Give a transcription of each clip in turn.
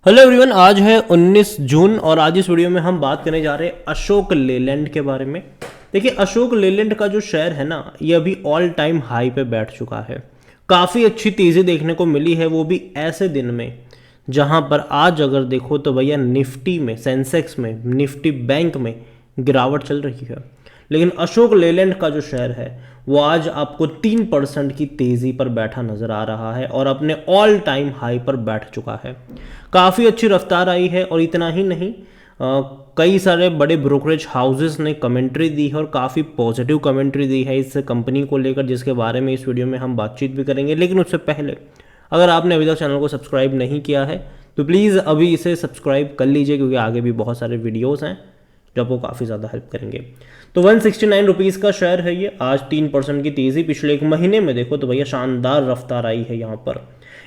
Hello everyone, आज है 19 जून और आज इस वीडियो में हम बात करने जा रहे हैं अशोक लेलैंड के बारे में। देखिए, अशोक लेलैंड का जो शेयर है ना, ये अभी ऑल टाइम हाई पे बैठ चुका है। काफ़ी अच्छी तेज़ी देखने को मिली है, वो भी ऐसे दिन में जहां पर आज अगर देखो तो भैया निफ्टी में, सेंसेक्स में, निफ्टी बैंक में गिरावट चल रही है। लेकिन अशोक लेलैंड का जो शेयर है वो आज आपको 3% की तेज़ी पर बैठा नज़र आ रहा है और अपने ऑल टाइम हाई पर बैठ चुका है। काफ़ी अच्छी रफ्तार आई है और इतना ही नहीं, कई सारे बड़े ब्रोकरेज हाउसेस ने कमेंट्री दी है और काफ़ी पॉजिटिव कमेंट्री दी है इस कंपनी को लेकर, जिसके बारे में इस वीडियो में हम बातचीत भी करेंगे। लेकिन उससे पहले अगर आपने अभी तक चैनल को सब्सक्राइब नहीं किया है तो प्लीज़ अभी इसे सब्सक्राइब कर लीजिए, क्योंकि आगे भी बहुत सारे वीडियोज़ हैं जो आपको काफ़ी ज़्यादा हेल्प करेंगे। तो 169 रुपीज़ का शेयर है ये। आज 3% की तेज़ी, पिछले एक महीने में देखो तो भैया शानदार रफ्तार आई है यहाँ पर।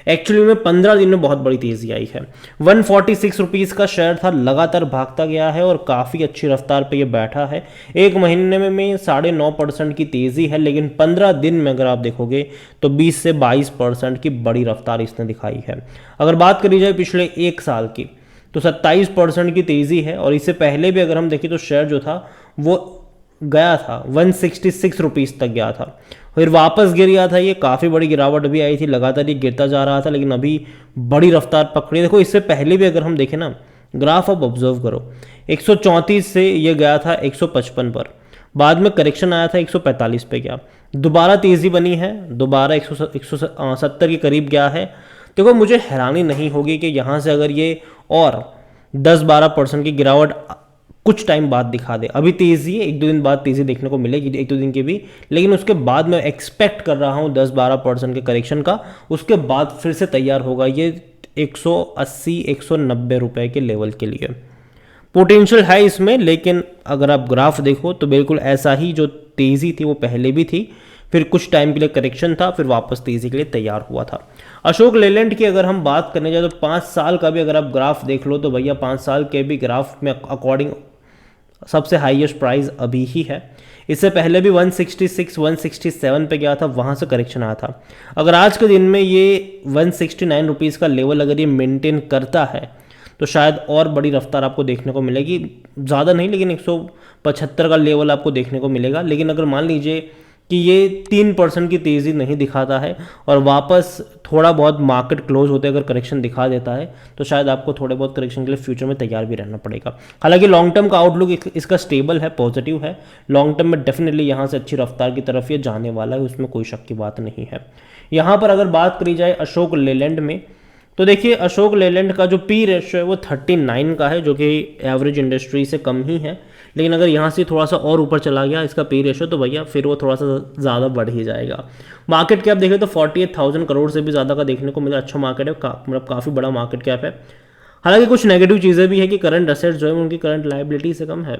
एक्चुअली में 15 दिन में बहुत बड़ी तेज़ी आई है। 146 रुपीज़ का शेयर था, लगातार भागता गया है और काफ़ी अच्छी रफ्तार पे ये बैठा है। एक महीने में 9.5% की तेज़ी है, लेकिन 15 दिन में अगर आप देखोगे तो 20 से 22% की बड़ी रफ्तार इसने दिखाई है। अगर बात करी जाए पिछले एक साल की तो 27% की तेज़ी है। और इससे पहले भी अगर हम देखें तो शेयर जो था वो गया था 166 रुपीज़ तक गया था, फिर वापस गिर गया था। ये काफ़ी बड़ी गिरावट भी आई थी, लगातार ये गिरता जा रहा था, लेकिन अभी बड़ी रफ्तार पकड़ी। देखो, इससे पहले भी अगर हम देखें ना, ग्राफ अब ऑब्जर्व करो, 134 से ये गया था 155 पर, बाद में करेक्शन आया था 145 पे गया, दोबारा तेज़ी बनी है, दोबारा 170 के करीब गया है। देखो, मुझे हैरानी नहीं होगी कि यहाँ से अगर ये और 10-12% की गिरावट कुछ टाइम बाद दिखा दे। अभी तेज़ी है, 1-2 दिन बाद तेज़ी देखने को मिलेगी, 1-2 दिन की भी, लेकिन उसके बाद मैं एक्सपेक्ट कर रहा हूँ 10-12% के करेक्शन का। उसके बाद फिर से तैयार होगा ये 180-190 रुपए के लेवल के लिए। पोटेंशियल है इसमें, लेकिन अगर आप ग्राफ देखो तो बिल्कुल ऐसा ही जो तेज़ी थी वो पहले भी थी, फिर कुछ टाइम के लिए करेक्शन था, फिर वापस तेज़ी के लिए तैयार हुआ था। अशोक लेलैंड की अगर हम बात करने जाए तो 5 साल का भी अगर आप ग्राफ देख लो तो भैया 5 साल के भी ग्राफ में अकॉर्डिंग सबसे हाईएस्ट प्राइस अभी ही है। इससे पहले भी 166 167 पे गया था, वहाँ से करेक्शन आया था। अगर आज के दिन में ये 169 रुपीज़ का लेवल अगर ये मेंटेन करता है तो शायद और बड़ी रफ्तार आपको देखने को मिलेगी। ज़्यादा नहीं, लेकिन 175 का लेवल आपको देखने को मिलेगा। लेकिन अगर मान लीजिए कि ये 3% की तेज़ी नहीं दिखाता है और वापस थोड़ा बहुत मार्केट क्लोज होते अगर करेक्शन दिखा देता है तो शायद आपको थोड़े बहुत करेक्शन के लिए फ्यूचर में तैयार भी रहना पड़ेगा। हालांकि लॉन्ग टर्म का आउटलुक इसका स्टेबल है, पॉजिटिव है। लॉन्ग टर्म में डेफिनेटली यहाँ से अच्छी रफ्तार की तरफ ये जाने वाला है, उसमें कोई शक की बात नहीं है। यहाँ पर अगर बात करी जाए अशोक लेलैंड में तो देखिए, अशोक लेलैंड का जो पी रेशियो है वो 39 का है, जो कि एवरेज इंडस्ट्री से कम ही है। लेकिन अगर यहाँ से थोड़ा सा और ऊपर चला गया इसका पी रेशियो तो भैया फिर वो थोड़ा सा ज़्यादा बढ़ ही जाएगा। मार्केट कैप देखें तो 48,000 करोड़ से भी ज़्यादा का देखने को मिला। अच्छा मार्केट है, मतलब काफ़ी बड़ा मार्केट कैप है। हालांकि कुछ नेगेटिव चीज़ें भी है कि करंट असेट्स जो है उनकी करंट लाइबिलिटी से कम है।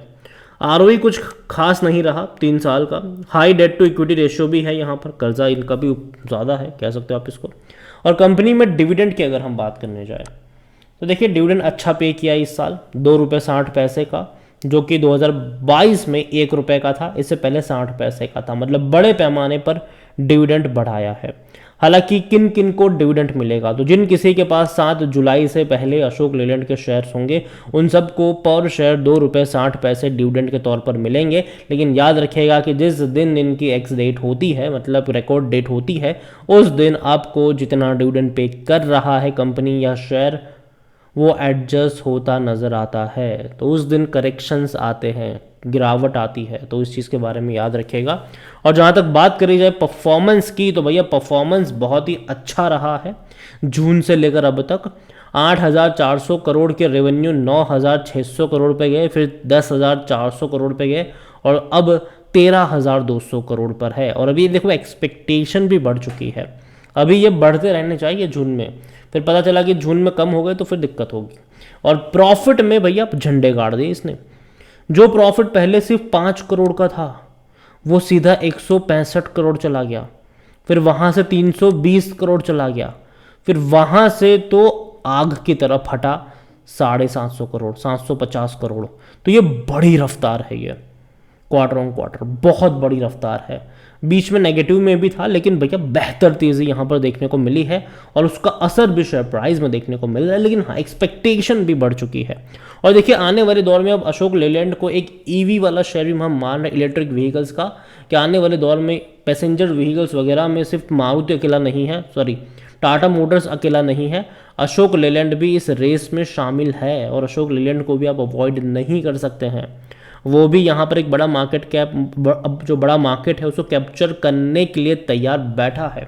आरओई कुछ खास नहीं रहा 3 साल का। High debt to equity ratio भी है, यहाँ पर कर्जा इनका भी ज़्यादा है, कह सकते हो आप इसको। और कंपनी में डिविडेंड की अगर हम बात करने जाए तो देखिए, डिविडेंड अच्छा पे किया इस साल, 2 रुपये 60 पैसे का, जो कि 2022 में 1 रुपये का था, इससे पहले 60 पैसे का था। मतलब बड़े पैमाने पर डिविडेंड बढ़ाया है। हालांकि किन किन को डिविडेंड मिलेगा, तो जिन किसी के पास 7 जुलाई से पहले अशोक लेलैंड के शेयर्स होंगे उन सबको पर शेयर 2 रुपये 60 पैसे डिविडेंड के तौर पर मिलेंगे। लेकिन याद रखिएगा कि जिस दिन इनकी एक्स डेट होती है, मतलब रिकॉर्ड डेट होती है, उस दिन आपको जितना डिविडेंड पे कर रहा है कंपनी या शेयर वो एडजस्ट होता नज़र आता है। तो उस दिन करेक्शंस आते हैं, गिरावट आती है, तो इस चीज़ के बारे में याद रखिएगा। और जहाँ तक बात करी जाए परफॉर्मेंस की तो भैया परफॉर्मेंस बहुत ही अच्छा रहा है। जून से लेकर अब तक 8,400 करोड़ के रेवेन्यू 9,600 करोड़ पे गए, फिर 10,400 करोड़ पे गए और अब 13,200 करोड़ पर है। और अभी देखो एक्सपेक्टेशन भी बढ़ चुकी है। अभी ये बढ़ते रहने चाहिए जून में, फिर पता चला कि जून में कम हो गए तो फिर दिक्कत होगी। और प्रॉफिट में भैया झंडे गाड़ दिए इसने। जो प्रॉफिट पहले सिर्फ 5 करोड़ का था वो सीधा 165 करोड़ चला गया, फिर वहाँ से 320 करोड़ चला गया, फिर वहाँ से तो आग की तरफ हटा 750 करोड़, 750 करोड़। तो ये बड़ी रफ्तार है ये। क्वार्टर ऑन क्वार्टर बहुत बड़ी रफ्तार है। बीच में नेगेटिव में भी था, लेकिन भैया बेहतर तेज़ी यहाँ पर देखने को मिली है और उसका असर भी शेयर प्राइस में देखने को मिल रहा है। लेकिन हाँ, एक्सपेक्टेशन भी बढ़ चुकी है। और देखिए आने वाले दौर में अब अशोक लेलैंड को एक ईवी वाला शेयर भी हम मान रहे हैं, इलेक्ट्रिक व्हीकल्स का, कि आने वाले दौर में पैसेंजर व्हीकल्स वगैरह में सिर्फ मारुति अकेला नहीं है, सॉरी टाटा मोटर्स अकेला नहीं है, अशोक लेलैंड भी इस रेस में शामिल है। और अशोक लेलैंड को भी आप अवॉइड नहीं कर सकते हैं। वो भी यहाँ पर एक बड़ा मार्केट कैप, जो बड़ा मार्केट है उसको कैप्चर करने के लिए तैयार बैठा है।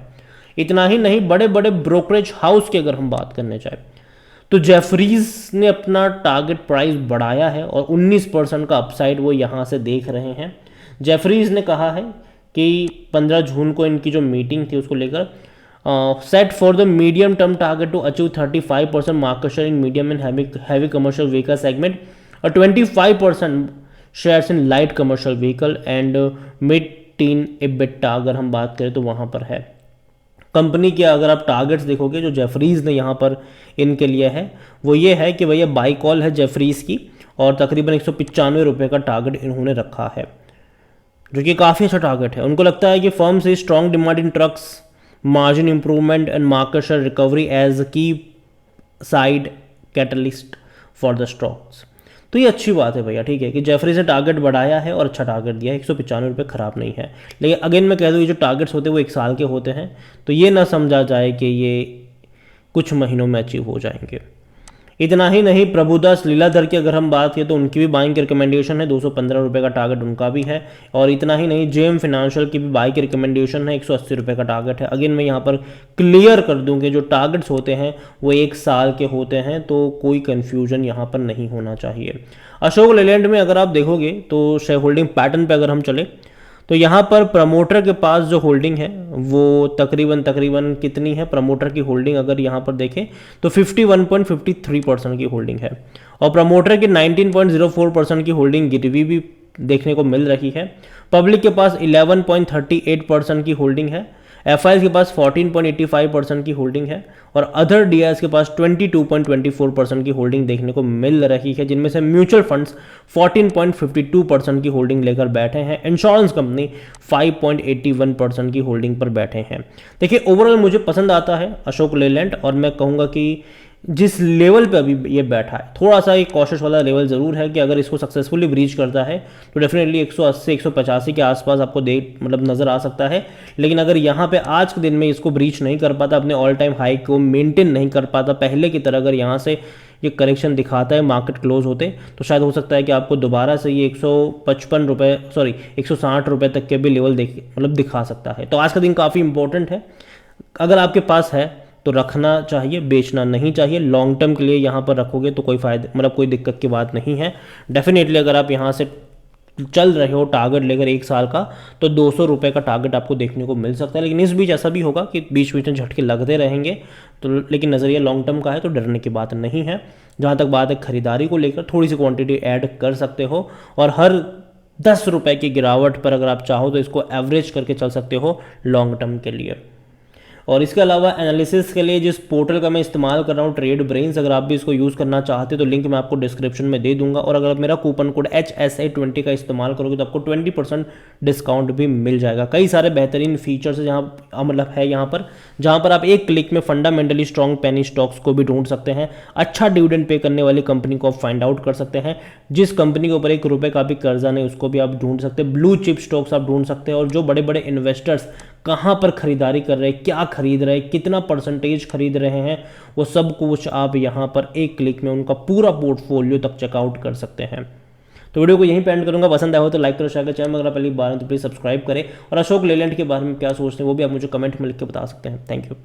इतना ही नहीं, बड़े बड़े ब्रोकरेज हाउस की अगर हम बात करने चाहें तो जेफरीज ने अपना टारगेट प्राइस बढ़ाया है और 19% का अपसाइड वो यहाँ से देख रहे हैं। जेफरीज ने कहा है कि 15 जून को इनकी जो मीटिंग थी उसको लेकर set for the medium term target to achieve 35% market share in medium and heavy commercial vehicle segment और 25% shares in light commercial vehicle and mid teen EBITDA अगर हम बात करें तो वहाँ पर है। कंपनी के अगर आप टारगेट्स देखोगे जो जेफरीज ने यहाँ पर इनके लिए है वो ये है कि भैया बाई कॉल है जेफरीज की और तकरीबन 195 रुपये का टारगेट इन्होंने रखा है, जो कि काफ़ी अच्छा टारगेट है। उनको लगता है कि फर्म से strong demand in trucks, margin improvement and market share recovery as key side catalyst for the stocks. तो ये अच्छी बात है भैया, ठीक है कि जेफरीज ने टारगेट बढ़ाया है और अच्छा टारगेट दिया है, 195 रुपये खराब नहीं है। लेकिन अगेन मैं कह दूँ ये जो टारगेट्स होते हैं वो 1 साल के होते हैं, तो ये ना समझा जाए कि ये कुछ महीनों में अचीव हो जाएंगे। इतना ही नहीं, प्रभुदास लीलाधर की अगर हम बात करें तो उनकी भी बाइंग की रिकमेंडेशन है, 215 रुपये का टारगेट उनका भी है। और इतना ही नहीं, जेएम फाइनेंशियल की भी बाई की रिकमेंडेशन है, 180 रुपये का टारगेट है। अगेन मैं यहाँ पर क्लियर कर दूँ कि जो टारगेट्स होते हैं वो 1 साल के होते हैं, तो कोई कन्फ्यूजन यहाँ पर नहीं होना चाहिए। अशोक लेलैंड में अगर आप देखोगे तो शेयर होल्डिंग पैटर्न पर अगर हम चले तो यहाँ पर प्रमोटर के पास जो होल्डिंग है वो तकरीबन कितनी है, प्रमोटर की होल्डिंग अगर यहाँ पर देखें तो 51.53% की होल्डिंग है और प्रमोटर की 19.04% की होल्डिंग गिरवी भी देखने को मिल रही है। पब्लिक के पास 11.38% की होल्डिंग है, एफआईएस के पास 14.85% की होल्डिंग है और अदर डीआईएस के पास 22.24% की होल्डिंग देखने को मिल रही है, जिनमें से म्यूचुअल फंड्स 14.52% की होल्डिंग लेकर बैठे हैं। इंश्योरेंस कंपनी 5.81% की होल्डिंग पर बैठे हैं। देखिए ओवरऑल मुझे पसंद आता है अशोक लेलैंड और मैं कहूँगा कि जिस लेवल पे अभी ये बैठा है थोड़ा सा एक कॉशियस वाला लेवल ज़रूर है कि अगर इसको सक्सेसफुली ब्रीच करता है तो डेफिनेटली 180 185 के आसपास आपको नज़र आ सकता है। लेकिन अगर यहाँ पे आज के दिन में इसको ब्रीच नहीं कर पाता, अपने ऑल टाइम हाई को मेंटेन नहीं कर पाता पहले की तरह, अगर यहाँ से ये करेक्शन दिखाता है मार्केट क्लोज होते, तो शायद हो सकता है कि आपको दोबारा से ये 155 रुपये, सॉरी 160 रुपये तक के भी लेवल दिखा सकता है। तो आज का दिन काफ़ी इंपॉर्टेंट है, अगर आपके पास है तो रखना चाहिए, बेचना नहीं चाहिए। लॉन्ग टर्म के लिए यहाँ पर रखोगे तो कोई फायदा कोई दिक्कत की बात नहीं है। डेफिनेटली अगर आप यहाँ से चल रहे हो टारगेट लेकर 1 साल का तो 200 रुपये का टारगेट आपको देखने को मिल सकता है। लेकिन इस बीच ऐसा भी होगा कि बीच बीच में झटके लगते रहेंगे, तो लेकिन नज़रिया लॉन्ग टर्म का है तो डरने की बात नहीं है। जहाँ तक बात है खरीदारी को लेकर, थोड़ी सी क्वांटिटी ऐड कर सकते हो और हर 10 रुपये की गिरावट पर अगर आप चाहो तो इसको एवरेज करके चल सकते हो लॉन्ग टर्म के लिए। और इसके अलावा एनालिसिस के लिए जिस पोर्टल का मैं इस्तेमाल कर रहा हूँ ट्रेड ब्रेन्स, अगर आप भी इसको यूज़ करना चाहते हो तो लिंक मैं आपको डिस्क्रिप्शन में दे दूंगा। और अगर आप मेरा कूपन कोड HSA20 का इस्तेमाल करोगे तो आपको 20% डिस्काउंट भी मिल जाएगा। कई सारे बेहतरीन फीचर्स है है यहाँ पर, जहाँ पर आप एक क्लिक में फंडामेंटली स्ट्रॉन्ग पेनी स्टॉक्स को भी ढूंढ सकते हैं, अच्छा डिविडेंड पे करने वाली कंपनी को आप फाइंड आउट कर सकते हैं, जिस कंपनी के ऊपर 1 रुपये का भी कर्जा नहीं उसको भी आप ढूंढ सकते हैं, ब्लू चिप स्टॉक्स आप ढूंढ सकते हैं, और जो बड़े बड़े इन्वेस्टर्स कहाँ पर खरीदारी कर रहे हैं, क्या खरीद रहे हैं, कितना परसेंटेज खरीद रहे हैं, वो सब कुछ आप यहाँ पर एक क्लिक में उनका पूरा पोर्टफोलियो तक चेकआउट कर सकते हैं। तो वीडियो को यहीं पे एंड करूंगा। पसंद आया हो तो लाइक करो, शेयर करो, चैनल अगर आप पहली बार हैं तो प्लीज़ सब्सक्राइब करें और अशोक लेलैंड के बारे में क्या सोचते हैं वो भी आप मुझे कमेंट में लिख के बता सकते हैं। Thank you.